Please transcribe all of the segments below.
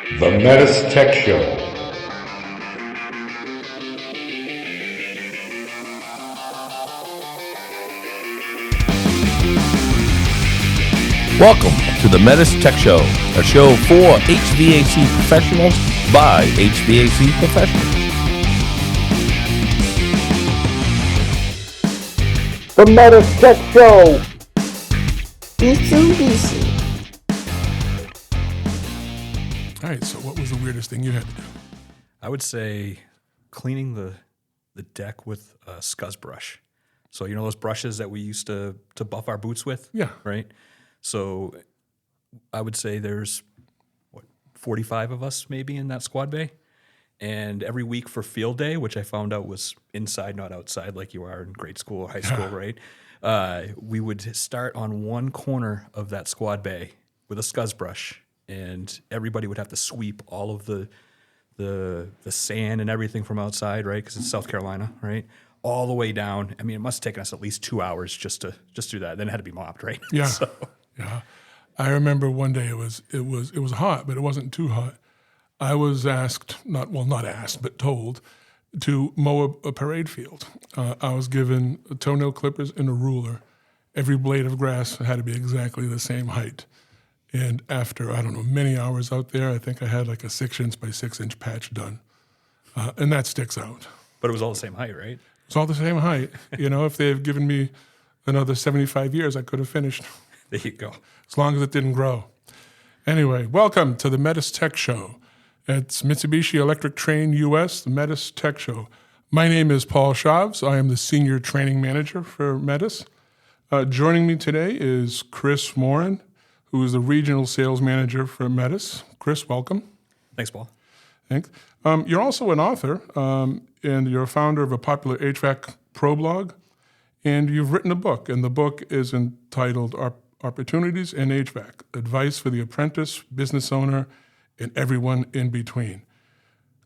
The METUS Tech Show. Welcome to the METUS Tech Show, a show for HVAC professionals by HVAC professionals. The METUS Tech Show. Mitsubishi. All right, so what was the weirdest thing you had to do? I would say cleaning the deck with a scuzz brush. So you know those brushes that we used to buff our boots with? Yeah. Right? So I would say there's, 45 of us maybe in that squad bay. And every week for field day, which I found out was inside, not outside like you are in grade school or high school, right? We would start on one corner of that squad bay with a scuzz brush. And everybody would have to sweep all of the sand and everything from outside, right? Because it's South Carolina, right? All the way down. I mean, it must have taken us at least 2 hours just to do that. Then it had to be mopped, right? Yeah, So, yeah. I remember one day it was hot, but it wasn't too hot. I was asked, not asked, but told to mow a parade field. I was given toenail clippers and a ruler. Every blade of grass had to be exactly the same height. And after, many hours out there, I think I had like a 6-inch by 6-inch patch done. And that sticks out. but it was all the same height, right? It's all the same height. If they had given me another 75 years, I could have finished. There you go. As long as it didn't grow. Anyway, welcome to the METUS Tech Show. It's Mitsubishi Electric Train US, the METUS Tech Show. My name is Paul Shavs. I am the Senior Training Manager for METUS. Joining me today is Chris Morin, who is the Regional Sales Manager for METUS. Chris, welcome. Thanks, Paul. Thanks. You're also an author, and you're a founder of a popular HVAC Pro Blog, and you've written a book, and the book is entitled Opportunities in HVAC, Advice for the Apprentice, Business Owner, and Everyone in Between.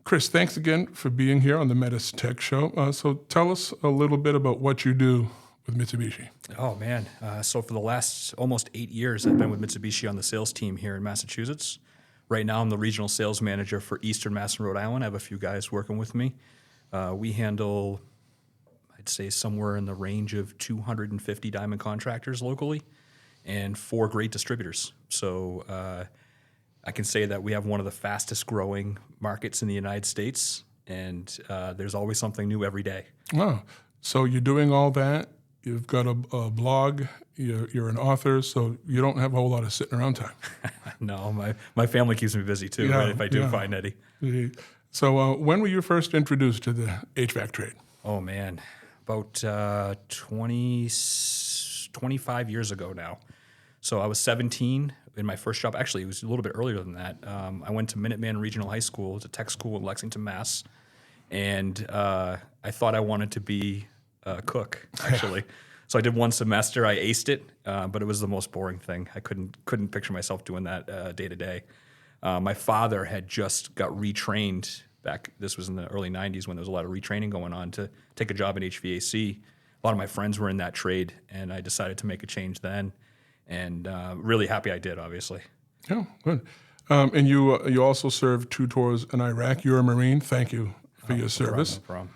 Chris, thanks again for being here on the METUS Tech Show. So tell us a little bit about what you do with Mitsubishi. Oh, man. So for the last almost 8 years, I've been with Mitsubishi on the sales team here in Massachusetts. Right now, I'm the regional sales manager for Eastern Mass and Rhode Island. I have a few guys working with me. We handle, I'd say, somewhere in the range of 250 diamond contractors locally and 4 great distributors. So I can say that we have one of the fastest growing markets in the United States, and there's always something new every day. Oh, so you're doing all that. You've got a blog. You're an author, so you don't have a whole lot of sitting around time. No, my family keeps me busy too, right, if I do find any. So when were you first introduced to the HVAC trade? Oh, man, about 25 years ago now. So I was 17 in my first job. Actually, it was a little bit earlier than that. I went to Minuteman Regional High School. It's a tech school in Lexington, Mass. And I thought I wanted to be a cook, actually. So I did one semester. I aced it, but it was the most boring thing. I couldn't picture myself doing that day to day. My father had just got retrained back. This was in the early 90s when there was a lot of retraining going on to take a job in HVAC. A lot of my friends were in that trade, and I decided to make a change then. And really happy I did, obviously. Oh, good. And you also served 2 tours in Iraq. You're a Marine. Thank you for your service. No problem.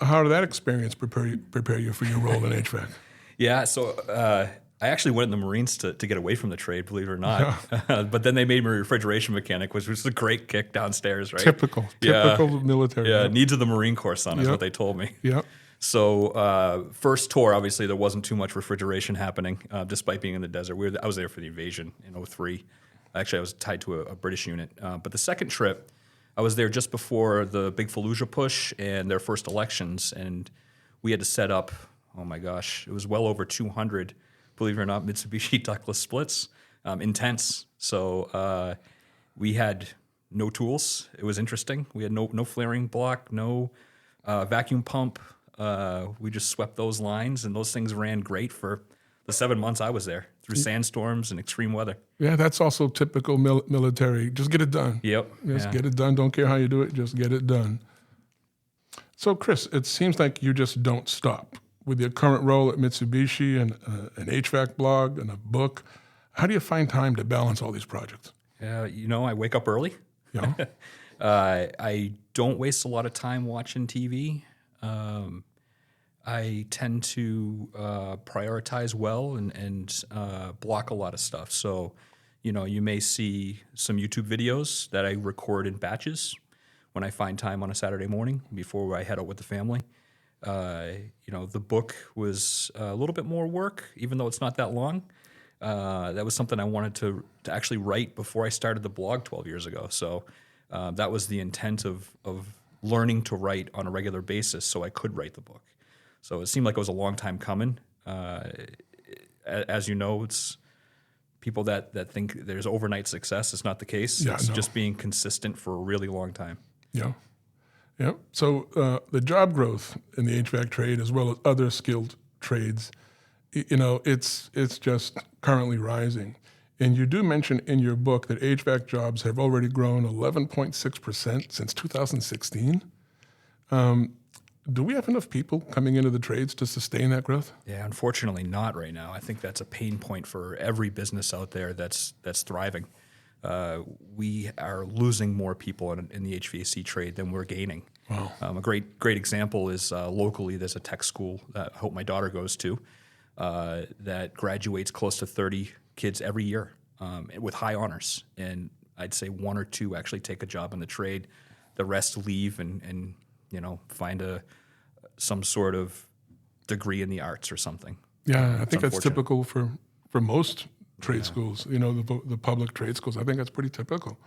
How did that experience prepare you for your role in HVAC? Yeah, so I actually went in the Marines to get away from the trade, believe it or not. Yeah. But then they made me a refrigeration mechanic, which was a great kick downstairs, right? Typical military. Yeah, needs of the Marine Corps, son, is what they told me. Yeah. So first tour, obviously, there wasn't too much refrigeration happening, despite being in the desert. I was there for the invasion in 2003. Actually, I was tied to a British unit. But the second trip, I was there just before the big Fallujah push and their first elections, and we had to set up, oh my gosh, it was well over 200, believe it or not, Mitsubishi ductless splits, intense. So we had no tools. It was interesting. We had no flaring block, no vacuum pump. We just swept those lines, and those things ran great for the 7 months I was there through sandstorms and extreme weather. Yeah, that's also typical military. Just get it done. Yep. Just get it done. Don't care how you do it. Just get it done. So, Chris, it seems like you just don't stop. With your current role at Mitsubishi and an HVAC blog and a book, how do you find time to balance all these projects? I wake up early. Yeah. I don't waste a lot of time watching TV. I tend to prioritize well and block a lot of stuff. So, you may see some YouTube videos that I record in batches when I find time on a Saturday morning before I head out with the family. The book was a little bit more work, even though it's not that long. That was something I wanted to actually write before I started the blog 12 years ago. So that was the intent of learning to write on a regular basis so I could write the book. So it seemed like it was a long time coming. As you know, it's people that think there's overnight success. It's not the case. Yeah, it's no. just being consistent for a really long time. Yeah. Yeah. So the job growth in the HVAC trade, as well as other skilled trades, it's just currently rising. And you do mention in your book that HVAC jobs have already grown 11.6% since 2016. Do we have enough people coming into the trades to sustain that growth? Yeah, unfortunately not right now. I think that's a pain point for every business out there that's thriving. We are losing more people in the HVAC trade than we're gaining. Wow. A great example is locally there's a tech school that I hope my daughter goes to that graduates close to 30 kids every year with high honors. And I'd say one or two actually take a job in the trade. The rest leave and find some sort of degree in the arts or something. Yeah, I think that's unfortunate. typical for most trade schools, the public trade schools. I think that's pretty typical.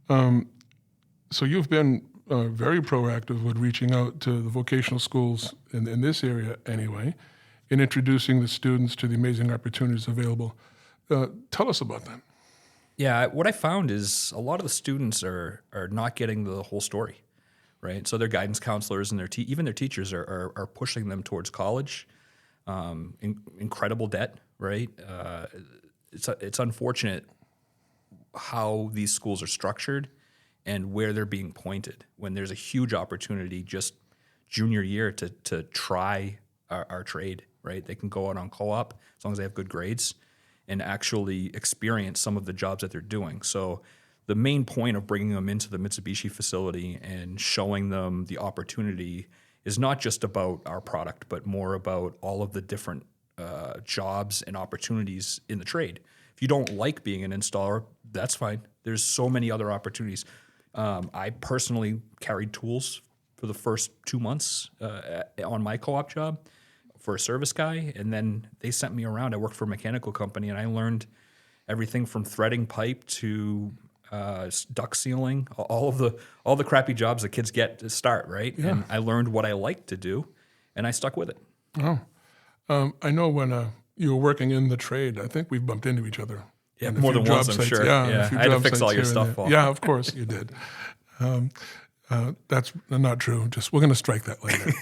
So you've been very proactive with reaching out to the vocational schools in this area anyway, in introducing the students to the amazing opportunities available. Tell us about that. Yeah, what I found is a lot of the students are not getting the whole story, right? So their guidance counselors and even their teachers are pushing them towards college, incredible debt, right? It's unfortunate how these schools are structured and where they're being pointed when there's a huge opportunity just junior year to try our trade, right? They can go out on co-op as long as they have good grades and actually experience some of the jobs that they're doing. So the main point of bringing them into the Mitsubishi facility and showing them the opportunity is not just about our product, but more about all of the different jobs and opportunities in the trade. If you don't like being an installer, that's fine. There's so many other opportunities. I personally carried tools for the first 2 months on my co-op job for a service guy, and then they sent me around. I worked for a mechanical company, and I learned everything from threading pipe to duct sealing, all the crappy jobs that kids get to start, right? Yeah. And I learned what I liked to do, and I stuck with it. Oh, I know when you were working in the trade, I think we've bumped into each other. Yeah, on a more few than job once, I'm sites. sure. Yeah, Yeah, a few I had to job fix sites all your here and stuff, there. Paul. Yeah, of course you did. That's not true. We're going to strike that later.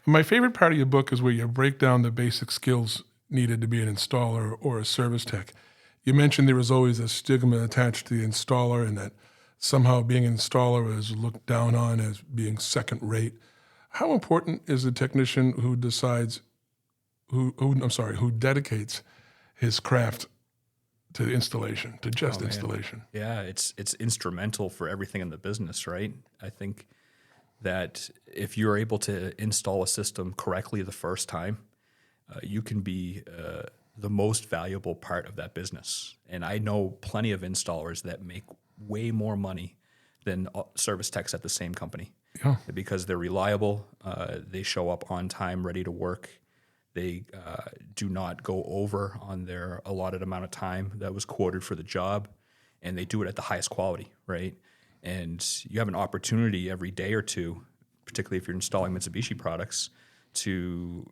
My favorite part of your book is where you break down the basic skills needed to be an installer or a service tech. You mentioned there is always a stigma attached to the installer and that somehow being an installer is looked down on as being second rate. How important is a technician who dedicates his craft to installation, to just installation? Yeah, it's instrumental for everything in the business, right? I think that if you're able to install a system correctly the first time, you can be the most valuable part of that business. And I know plenty of installers that make way more money than service techs at the same company. Yeah. Because they're reliable, they show up on time, ready to work. They do not go over on their allotted amount of time that was quoted for the job, and they do it at the highest quality, right? And you have an opportunity every day or two, particularly if you're installing Mitsubishi products, to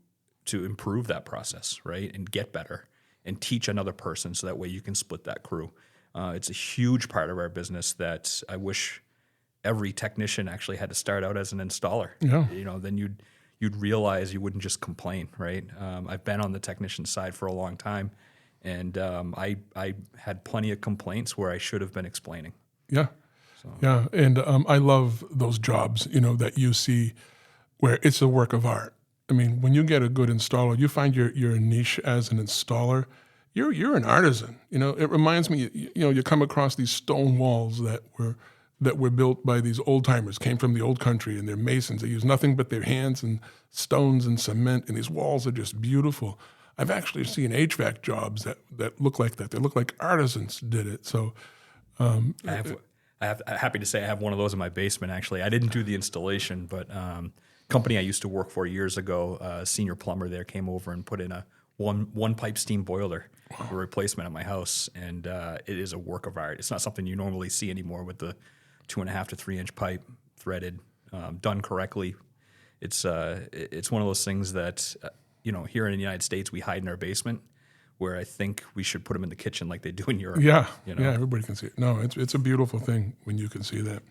improve that process, right, and get better and teach another person so that way you can split that crew. It's a huge part of our business that I wish every technician actually had to start out as an installer. Yeah. Then you'd realize you wouldn't just complain, right? I've been on the technician side for a long time, and I had plenty of complaints where I should have been explaining. Yeah. Yeah, and I love those jobs, that you see where it's a work of art. I mean, when you get a good installer, you find your niche as an installer, you're an artisan. It reminds me, you come across these stone walls that were built by these old timers, came from the old country, and they're masons. They use nothing but their hands and stones and cement, and these walls are just beautiful. I've actually seen HVAC jobs that look like that. They look like artisans did it. So, I'm happy to say I have one of those in my basement. Actually, I didn't do the installation, but company I used to work for years ago, a senior plumber there came over and put in a one pipe steam boiler for replacement at my house, and it is a work of art. It's not something you normally see anymore with the 2.5 to 3 inch pipe threaded, done correctly. It's one of those things that here in the United States we hide in our basement, where I think we should put them in the kitchen like they do in Europe. Yeah, everybody can see it. No, it's a beautiful thing when you can see that.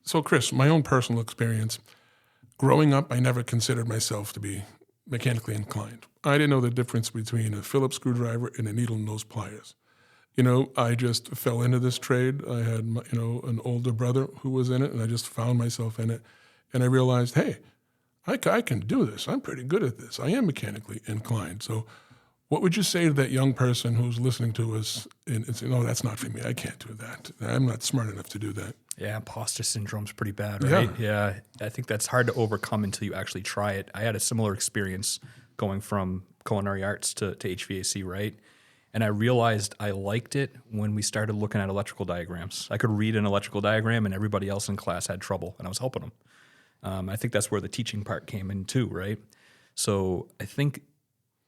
So, Chris, my own personal experience, growing up, I never considered myself to be mechanically inclined. I didn't know the difference between a Phillips screwdriver and a needle nose pliers. I just fell into this trade. I had, an older brother who was in it, and I just found myself in it. And I realized, hey, I can do this. I'm pretty good at this. I am mechanically inclined. So what would you say to that young person who's listening to us and saying, no, that's not for me. I can't do that. I'm not smart enough to do that. Yeah, imposter syndrome's pretty bad, right? Yeah. I think that's hard to overcome until you actually try it. I had a similar experience going from culinary arts to HVAC, right? And I realized I liked it when we started looking at electrical diagrams. I could read an electrical diagram and everybody else in class had trouble, and I was helping them. I think that's where the teaching part came in too, right? So I think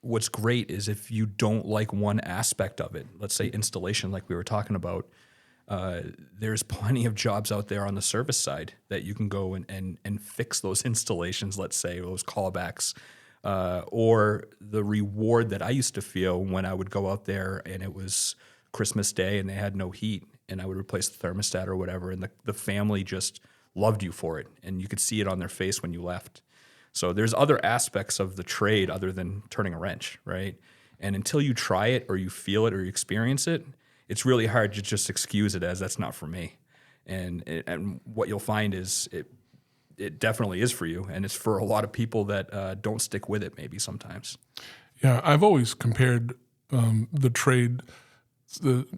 what's great is if you don't like one aspect of it, let's say installation like we were talking about, there's plenty of jobs out there on the service side that you can go and fix those installations, let's say, those callbacks, or the reward that I used to feel when I would go out there and it was Christmas Day and they had no heat and I would replace the thermostat or whatever, and the family just loved you for it, and you could see it on their face when you left. So there's other aspects of the trade other than turning a wrench, right? And until you try it or you feel it or you experience it, it's really hard to just excuse it as that's not for me. And what you'll find is it definitely is for you, and it's for a lot of people that don't stick with it maybe sometimes. Yeah, I've always compared the trade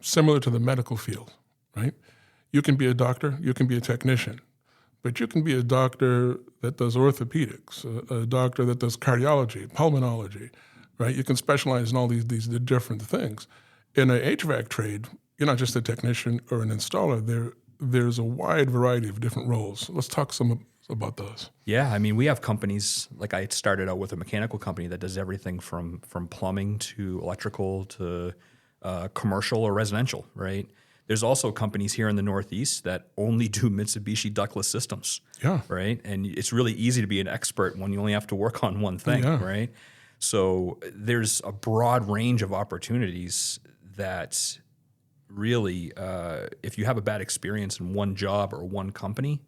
similar to the medical field, right? You can be a doctor, you can be a technician, but you can be a doctor that does orthopedics, a doctor that does cardiology, pulmonology, right? You can specialize in all these different things. In an HVAC trade, you're not just a technician or an installer. There's a wide variety of different roles. Let's talk some about those. Yeah, I mean, we have companies, like I started out with a mechanical company that does everything from plumbing to electrical to commercial or residential, right? There's also companies here in the Northeast that only do Mitsubishi ductless systems, right? And it's really easy to be an expert when you only have to work on one thing, right? So there's a broad range of opportunities that really, if you have a bad experience in one job or one company,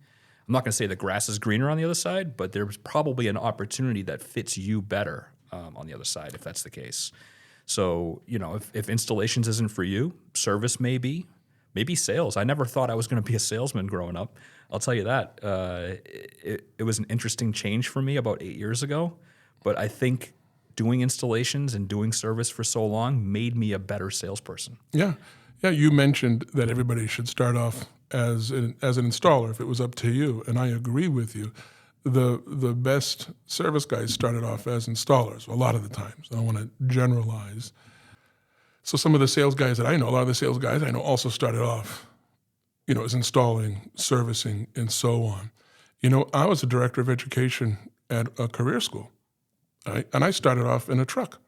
I'm not going to say the grass is greener on the other side, but there's probably an opportunity that fits you better on the other side if that's the case. So, if installations isn't for you, service maybe sales. I never thought I was going to be a salesman growing up. I'll tell you that. It was an interesting change for me about 8 years ago, but I think doing installations and doing service for so long made me a better salesperson. Yeah. You mentioned that everybody should start off as an installer if it was up to you, and I agree with you. The best service guys started off as installers a lot of the times. I don't want to generalize. So some of the sales guys that I know, a lot of the sales guys I know also started off, as installing, servicing, and so on. I was a director of education at a career school, right? And I started off in a truck.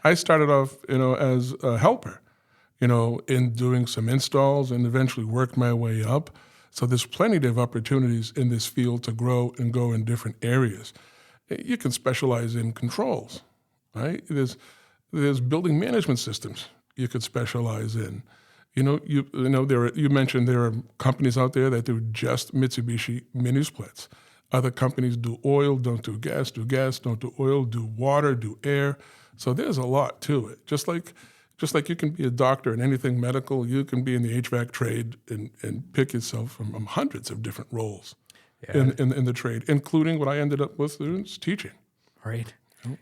I started off, as a helper, in doing some installs and eventually worked my way up. So there's plenty of opportunities in this field to grow and go in different areas. You can specialize in controls, right? There's building management systems you could specialize in. You mentioned there are companies out there that do just Mitsubishi mini splits. Other companies do oil, don't do gas, don't do oil, do water, do air. So there's a lot to it. Just like you can be a doctor in anything medical, you can be in the HVAC trade and pick yourself from hundreds of different roles in the trade, including what I ended up with is teaching. Right.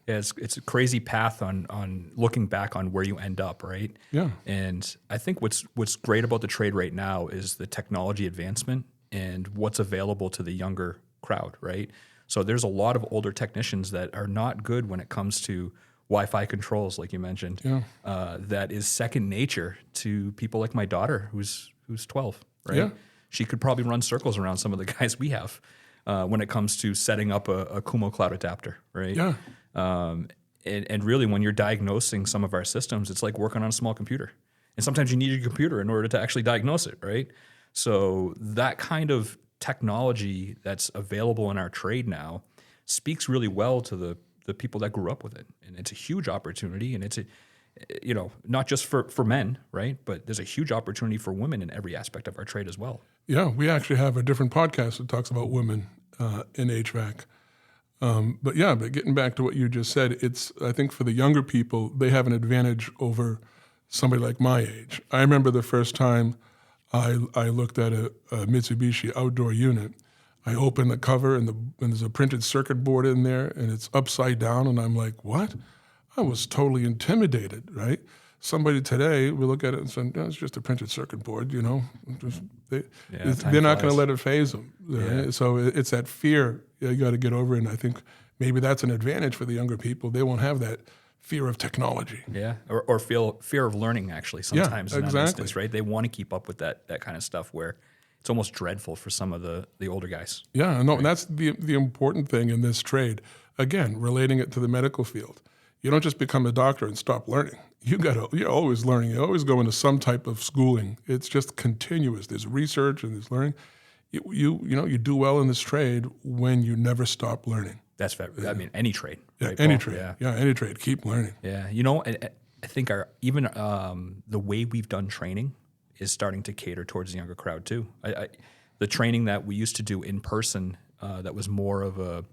Yeah, it's a crazy path on looking back on where you end up, right? Yeah. And I think what's great about the trade right now is the technology advancement and what's available to the younger crowd, right? So there's a lot of older technicians that are not good when it comes to Wi-Fi controls, like you mentioned. Yeah. That is second nature to people like my daughter, who's 12, right? Yeah. She could probably run circles around some of the guys we have when it comes to setting up a Kumo cloud adapter, right? Yeah. And really, when you're diagnosing some of our systems, it's like working on a small computer. And sometimes you need your computer in order to actually diagnose it, right? So that kind of technology that's available in our trade now speaks really well to the people that grew up with it. And it's a huge opportunity, and it's not just for men, right? But there's a huge opportunity for women in every aspect of our trade as well. Yeah, we actually have a different podcast that talks about women in HVAC. But getting back to what you just said, I think for the younger people, they have an advantage over somebody like my age. I remember the first time I looked at a Mitsubishi outdoor unit. I opened the cover and there's a printed circuit board in there and it's upside down, and I'm like, what? I was totally intimidated, right? Somebody today will look at it and say, no, it's just a printed circuit board, They're not going to let it faze them. Right? Yeah. So it's that fear you got to get over, and I think maybe that's an advantage for the younger people. They won't have that fear of technology. Yeah, or fear of learning, actually, sometimes in that exactly. instance, right? They want to keep up with that kind of stuff where it's almost dreadful for some of the older guys. Yeah, no, and that's the important thing in this trade. Again, relating it to the medical field. You don't just become a doctor and stop learning. You're always learning. You always go into some type of schooling. It's just continuous. There's research and there's learning. You do well in this trade when you never stop learning. That's fair. I mean, any trade. Yeah, right, any Paul? trade. Yeah, any trade. Keep learning. Yeah, I think the way we've done training is starting to cater towards the younger crowd too. The training that we used to do in person that was more of a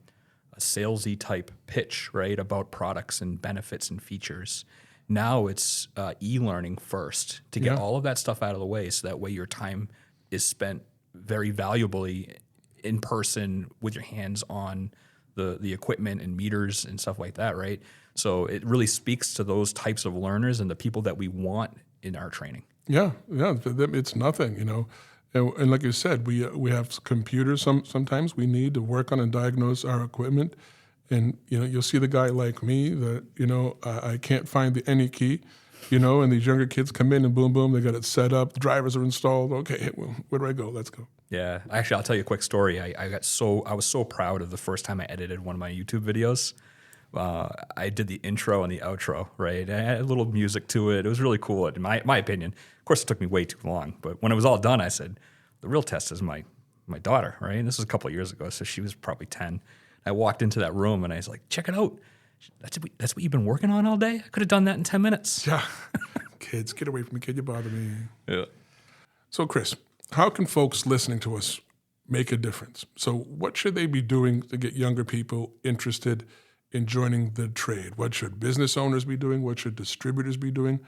salesy type pitch, right, about products and benefits and features. Now it's e-learning first to get all of that stuff out of the way, so that way your time is spent very valuably in person with your hands on the equipment and meters and stuff like that, right? So it really speaks to those types of learners and the people that we want in our training. Yeah, for them it's nothing, And like you said, we have computers. Sometimes we need to work on and diagnose our equipment, and you'll see the guy like me that I can't find the any key, and these younger kids come in and boom, they got it set up. The drivers are installed. Okay, well, where do I go? Let's go. Yeah, actually, I'll tell you a quick story. I was so proud of the first time I edited one of my YouTube videos. I did the intro and the outro, right? I had a little music to it. It was really cool, in my opinion. Of course, it took me way too long, but when it was all done, I said, the real test is my daughter, right? And this was a couple of years ago, so she was probably 10. I walked into that room and I was like, check it out. That's what you've been working on all day? I could have done that in 10 minutes. Yeah. Kids, get away from me. Kid, you bother me. Yeah. So, Chris, how can folks listening to us make a difference? So what should they be doing to get younger people interested in joining the trade? What should business owners be doing? What should distributors be doing?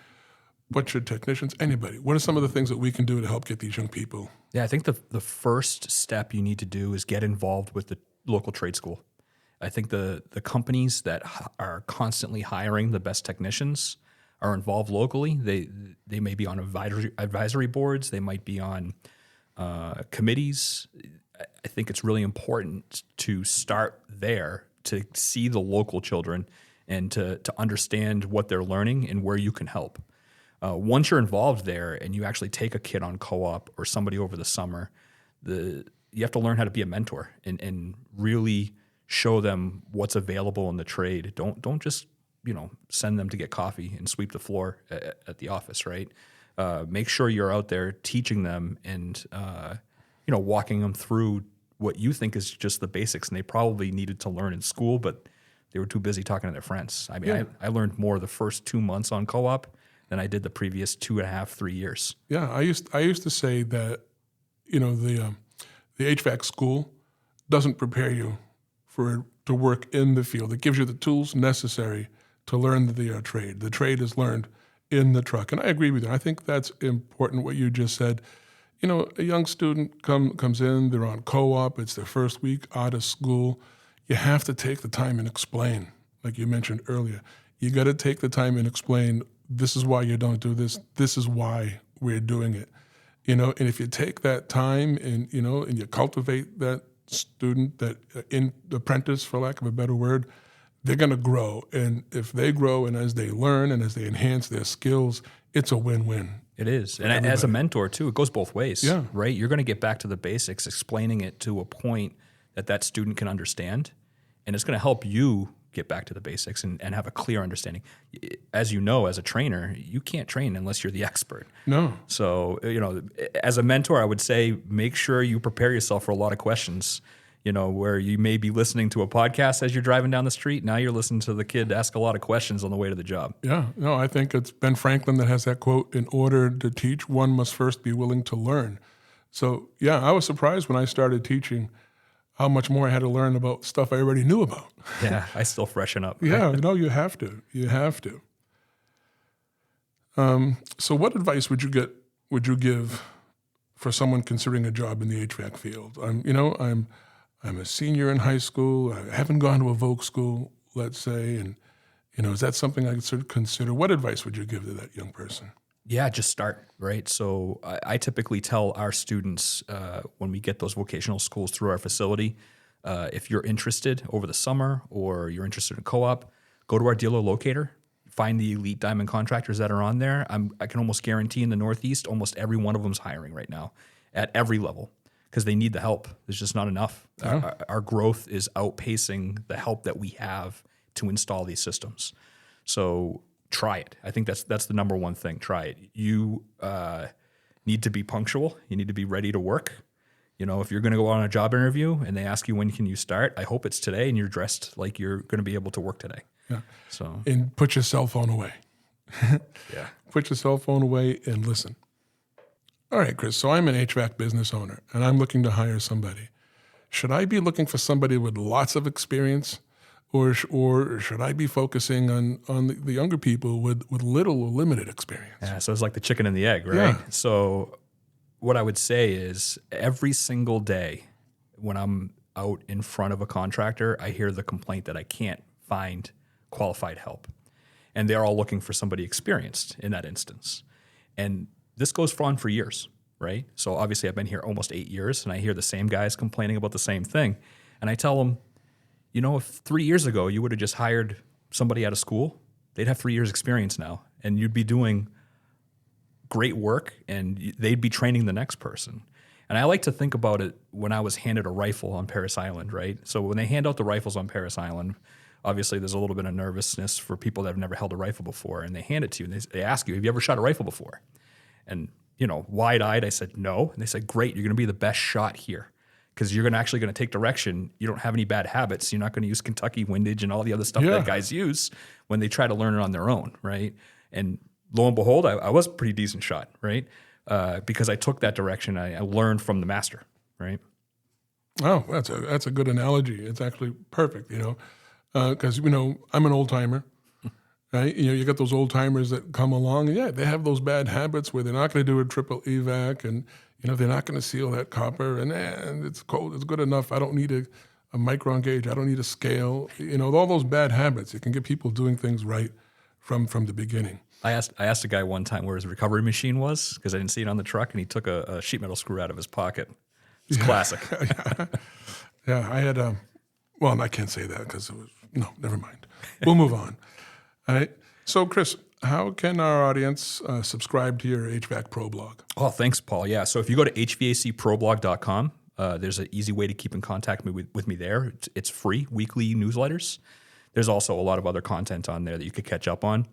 What should technicians, anybody? What are some of the things that we can do to help get these young people? Yeah, I think the first step you need to do is get involved with the local trade school. I think the companies that are constantly hiring the best technicians are involved locally. They may be on advisory boards. They might be on committees. I think it's really important to start there to see the local children and to understand what they're learning and where you can help. Once you're involved there and you actually take a kid on co-op or somebody over the summer, you have to learn how to be a mentor and really show them what's available in the trade. Don't just send them to get coffee and sweep the floor at the office, right? Make sure you're out there teaching them and walking them through what you think is just the basics, and they probably needed to learn in school, but they were too busy talking to their friends. I mean, I learned more the first 2 months on co-op than I did the previous 2.5, 3 years. Yeah, I used to say that the HVAC school doesn't prepare you to work in the field. It gives you the tools necessary to learn the trade. The trade is learned in the truck, and I agree with you. I think that's important. What you just said. A young student comes in. They're on co-op. It's their first week out of school. You have to take the time and explain like you mentioned earlier. You got to take the time and explain, this is why you don't do this. This is why we're doing it. And if you take that time and you cultivate that student, that apprentice, for lack of a better word, they're going to grow. And if they grow and as they learn and as they enhance their skills, it's a win-win. It is. And as a mentor, too, it goes both ways, Yeah. right? You're going to get back to the basics, explaining it to a point that student can understand, and it's going to help you get back to the basics and have a clear understanding. As you know, as a trainer, you can't train unless you're the expert. No. So, as a mentor, I would say make sure you prepare yourself for a lot of questions, where you may be listening to a podcast as you're driving down the street. Now you're listening to the kid ask a lot of questions on the way to the job. Yeah. No, I think it's Ben Franklin that has that quote, in order to teach, one must first be willing to learn. So, yeah, I was surprised when I started teaching how much more I had to learn about stuff I already knew about. Yeah, I still freshen up. Yeah, you have to. You have to. So what advice would you give for someone considering a job in the HVAC field? I'm a senior in high school. I haven't gone to a Voc school, let's say, and is that something I could consider? What advice would you give to that young person? Yeah, just start, right? So I typically tell our students when we get those vocational schools through our facility, if you're interested over the summer or you're interested in co-op, go to our dealer locator, find the elite diamond contractors that are on there. I can almost guarantee in the Northeast, almost every one of them is hiring right now at every level because they need the help. There's just not enough. Yeah. Our growth is outpacing the help that we have to install these systems. So try it. I think that's the number one thing. Try it. You need to be punctual. You need to be ready to work. If you're going to go on a job interview and they ask you when can you start, I hope it's today and you're dressed like you're going to be able to work today. Yeah. So And put your cell phone away. yeah. Put your cell phone away and listen. All right, Chris, so I'm an HVAC business owner and I'm looking to hire somebody. Should I be looking for somebody with lots of experience? Or should I be focusing on the younger people with little or limited experience? Yeah, so it's like the chicken and the egg, right? Yeah. So what I would say is every single day when I'm out in front of a contractor, I hear the complaint that I can't find qualified help. And they're all looking for somebody experienced in that instance. And this goes on for years, right? So obviously I've been here almost 8 years and I hear the same guys complaining about the same thing. And I tell them, if 3 years ago you would have just hired somebody out of school, they'd have 3 years experience now and you'd be doing great work and they'd be training the next person. And I like to think about it when I was handed a rifle on Parris Island, right? So when they hand out the rifles on Parris Island, obviously there's a little bit of nervousness for people that have never held a rifle before, and they hand it to you and they ask you, have you ever shot a rifle before? And, wide-eyed, I said, no. And they said, great, you're going to be the best shot here because you're actually going to take direction. You don't have any bad habits. You're not going to use Kentucky windage and all the other stuff that guys use when they try to learn it on their own, right? And lo and behold, I was a pretty decent shot, right? Because I took that direction. I learned from the master, right? Oh, that's a good analogy. It's actually perfect, because I'm an old timer, right? You got those old timers that come along. Yeah, they have those bad habits where they're not going to do a triple evac, and they're not going to seal that copper, and it's cold. It's good enough. I don't need a micron gauge. I don't need a scale. All those bad habits. It can get people doing things right from the beginning. I asked a guy one time where his recovery machine was because I didn't see it on the truck, and he took a sheet metal screw out of his pocket. It's classic. Yeah, I had well, I can't say that because it was no. Never mind. We'll move on. All right. So, Chris, how can our audience subscribe to your HVAC Pro Blog? Oh, thanks, Paul. Yeah. So if you go to hvacproblog.com, there's an easy way to keep in contact with me there. It's free, weekly newsletters. There's also a lot of other content on there that you could catch up on.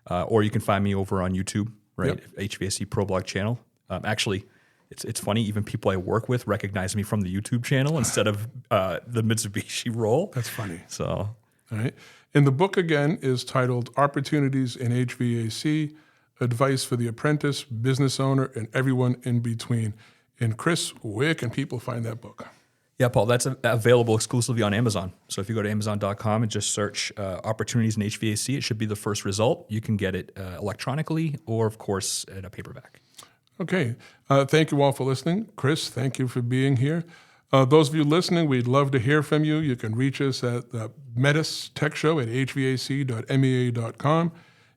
Or you can find me over on YouTube, right? Yep. HVAC Pro Blog channel. Actually, it's funny, even people I work with recognize me from the YouTube channel instead of the Mitsubishi role. That's funny. So, all right. And the book, again, is titled Opportunities in HVAC, Advice for the Apprentice, Business Owner, and Everyone in Between. And Chris, where can people find that book? Yeah, Paul, that's available exclusively on Amazon. So if you go to Amazon.com and just search Opportunities in HVAC, it should be the first result. You can get it electronically or, of course, in a paperback. Okay. Thank you all for listening. Chris, thank you for being here. Those of you listening, we'd love to hear from you. You can reach us at the METUS Tech Show at hvac.mea.com.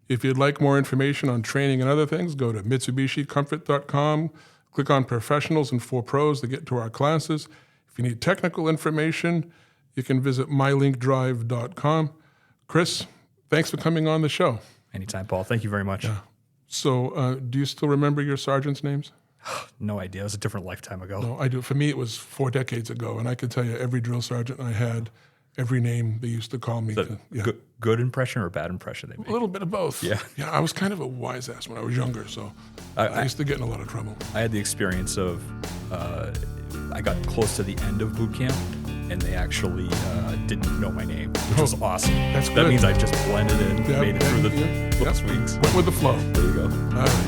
If you'd like more information on training and other things, go to mitsubishicomfort.com, click on Professionals and For Pros to get to our classes. If you need technical information, you can visit mylinkdrive.com. Chris, thanks for coming on the show. Anytime, Paul. Thank you very much. Yeah. So do you still remember your sergeant's names? No idea. It was a different lifetime ago. No, I do. For me, it was 4 decades ago, and I can tell you every drill sergeant I had, every name they used to call me. Good impression or a bad impression they made? A little bit of both. Yeah. Yeah, I was kind of a wise ass when I was younger, so I used to get in a lot of trouble. I had the experience of I got close to the end of boot camp, and they actually didn't know my name, which was awesome. That's That good. means I just blended in, made it through those weeks. Went with the flow. There you go. All right.